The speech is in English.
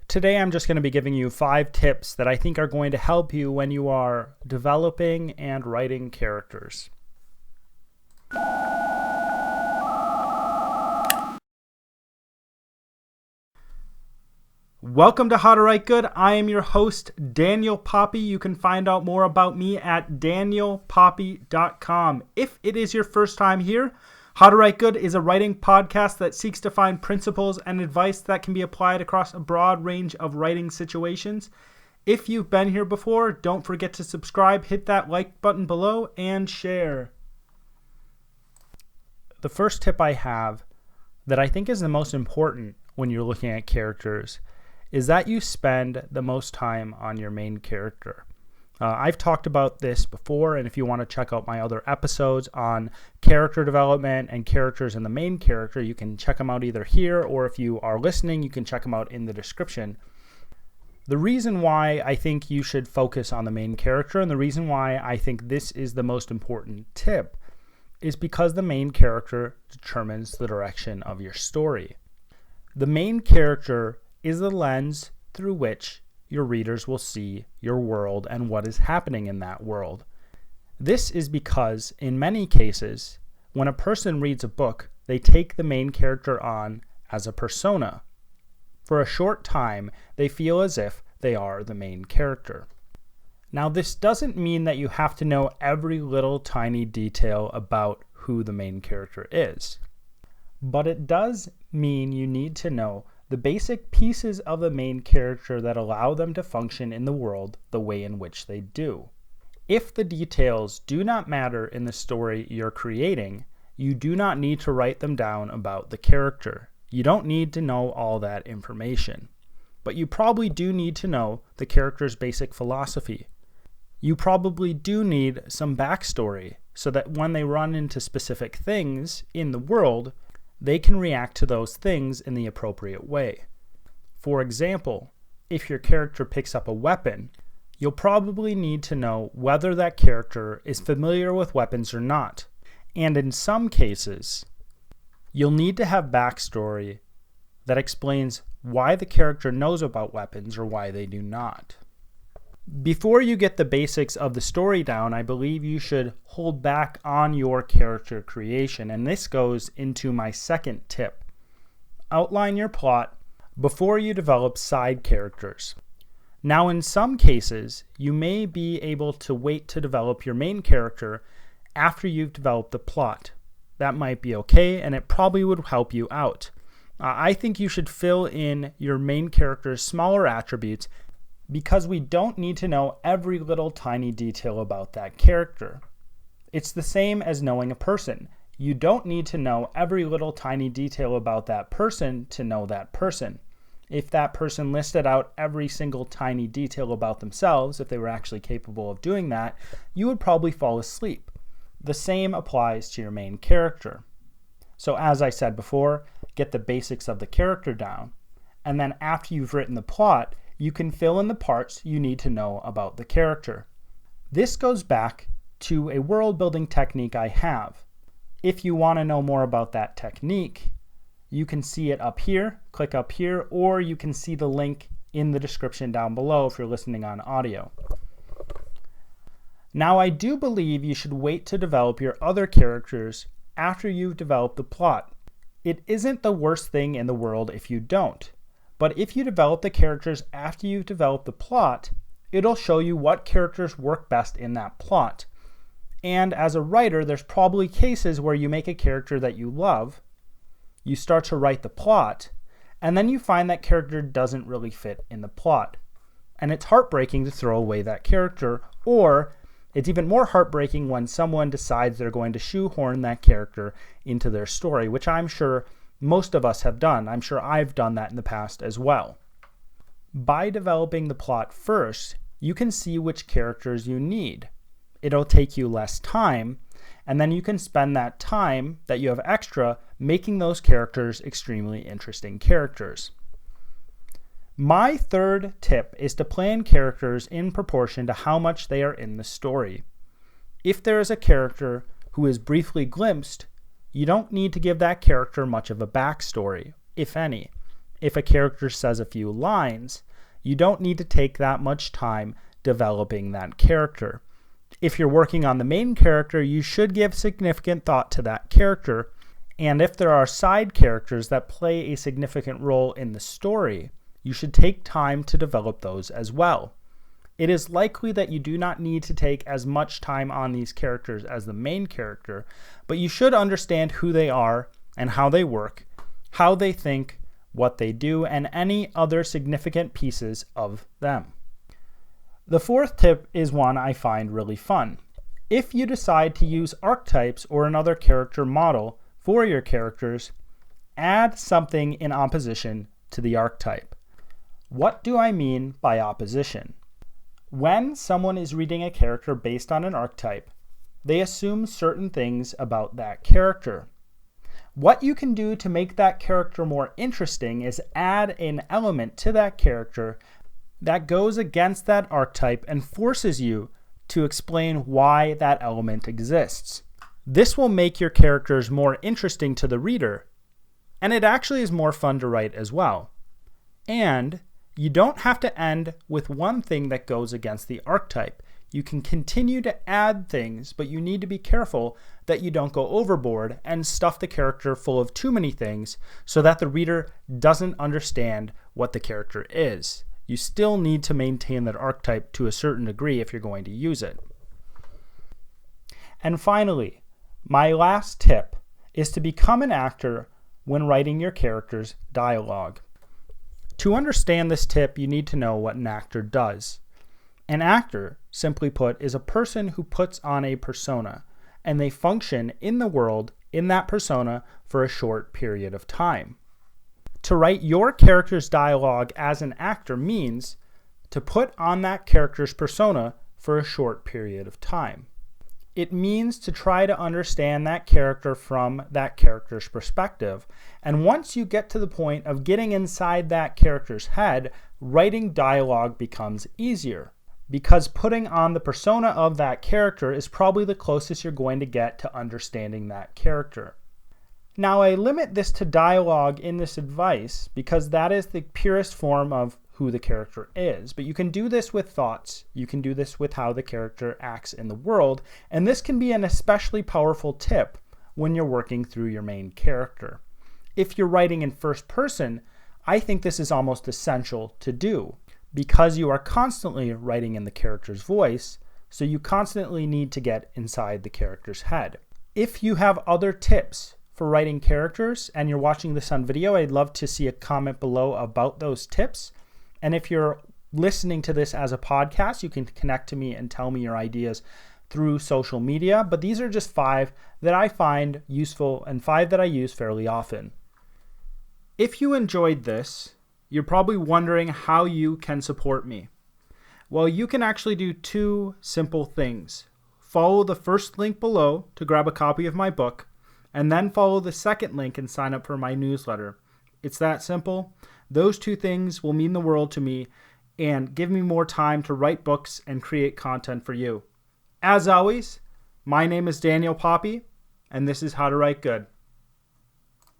Today I'm just going to be giving you 5 tips that I think are going to help you when you are developing and writing characters. Welcome to How to Write Good. I am your host, Daniel Poppy. You can find out more about me at danielpoppy.com. If it is your first time here, How to Write Good is a writing podcast that seeks to find principles and advice that can be applied across a broad range of writing situations. If you've been here before, don't forget to subscribe, hit that like button below, and share. The first tip I have that I think is the most important when you're looking at characters is that you spend the most time on your main character. I've talked about this before, and if you want to check out my other episodes on character development and characters in the main character, you can check them out either here, or if you are listening, you can check them out in the description. The reason why I think you should focus on the main character, and the reason why I think this is the most important tip, is because the main character determines the direction of your story. The main character is the lens through which your readers will see your world and what is happening in that world. This is because, in many cases, when a person reads a book, they take the main character on as a persona. For a short time, they feel as if they are the main character. Now, this doesn't mean that you have to know every little tiny detail about who the main character is, but it does mean you need to know the basic pieces of the main character that allow them to function in the world the way in which they do. If the details do not matter in the story you're creating, you do not need to write them down about the character. You don't need to know all that information. But you probably do need to know the character's basic philosophy. You probably do need some backstory so that when they run into specific things in the world, they can react to those things in the appropriate way. For example, if your character picks up a weapon, you'll probably need to know whether that character is familiar with weapons or not. And in some cases, you'll need to have backstory that explains why the character knows about weapons or why they do not. Before you get the basics of the story down, I believe you should hold back on your character creation, and this goes into my second tip. Outline your plot before you develop side characters. Now, in some cases, you may be able to wait to develop your main character after you've developed the plot. That might be okay, and it probably would help you out. I think you should fill in your main character's smaller attributes because we don't need to know every little tiny detail about that character. It's the same as knowing a person. You don't need to know every little tiny detail about that person to know that person. If that person listed out every single tiny detail about themselves, if they were actually capable of doing that, you would probably fall asleep. The same applies to your main character. So as I said before, get the basics of the character down, and then after you've written the plot, you can fill in the parts you need to know about the character. This goes back to a world building technique I have. If you want to know more about that technique, you can see it up here, click up here, or you can see the link in the description down below if you're listening on audio. Now, I do believe you should wait to develop your other characters after you've developed the plot. It isn't the worst thing in the world if you don't. But if you develop the characters after you've developed the plot, it'll show you what characters work best in that plot. And as a writer, there's probably cases where you make a character that you love, you start to write the plot, and then you find that character doesn't really fit in the plot. And it's heartbreaking to throw away that character, or it's even more heartbreaking when someone decides they're going to shoehorn that character into their story, which I'm sure most of us have done. I'm sure I've done that in the past as well. By developing the plot first, you can see which characters you need. It'll take you less time, and then you can spend that time that you have extra making those characters extremely interesting characters. My third tip is to plan characters in proportion to how much they are in the story. If there is a character who is briefly glimpsed, you don't need to give that character much of a backstory, if any. if a character says a few lines, you don't need to take that much time developing that character. If you're working on the main character, you should give significant thought to that character. And if there are side characters that play a significant role in the story, you should take time to develop those as well. It is likely that you do not need to take as much time on these characters as the main character, but you should understand who they are and how they work, how they think, what they do, and any other significant pieces of them. The fourth tip is one I find really fun. If you decide to use archetypes or another character model for your characters, add something in opposition to the archetype. What do I mean by opposition? When someone is reading a character based on an archetype, they assume certain things about that character. What you can do to make that character more interesting is add an element to that character that goes against that archetype and forces you to explain why that element exists. This will make your characters more interesting to the reader, and it actually is more fun to write as well. And you don't have to end with one thing that goes against the archetype. You can continue to add things, but you need to be careful that you don't go overboard and stuff the character full of too many things so that the reader doesn't understand what the character is. You still need to maintain that archetype to a certain degree if you're going to use it. And finally, my last tip is to become an actor when writing your character's dialogue. To understand this tip, you need to know what an actor does. An actor, simply put, is a person who puts on a persona, and they function in the world in that persona for a short period of time. To write your character's dialogue as an actor means to put on that character's persona for a short period of time. It means to try to understand that character from that character's perspective. And once you get to the point of getting inside that character's head, writing dialogue becomes easier, because putting on the persona of that character is probably the closest you're going to get to understanding that character. Now, I limit this to dialogue in this advice because that is the purest form of who the character is. But you can do this with thoughts. You can do this with how the character acts in the world. And this can be an especially powerful tip when you're working through your main character. If you're writing in first person, I think this is almost essential to do because you are constantly writing in the character's voice, so you constantly need to get inside the character's head. If you have other tips for writing characters and you're watching this on video, I'd love to see a comment below about those tips. And if you're listening to this as a podcast, you can connect to me and tell me your ideas through social media. But these are just 5 that I find useful and 5 that I use fairly often. If you enjoyed this, you're probably wondering how you can support me. Well, you can actually do 2 simple things. Follow the first link below to grab a copy of my book, and then follow the second link and sign up for my newsletter. It's that simple. Those 2 things will mean the world to me and give me more time to write books and create content for you. As always, my name is Daniel Poppy, and this is How to Write Good.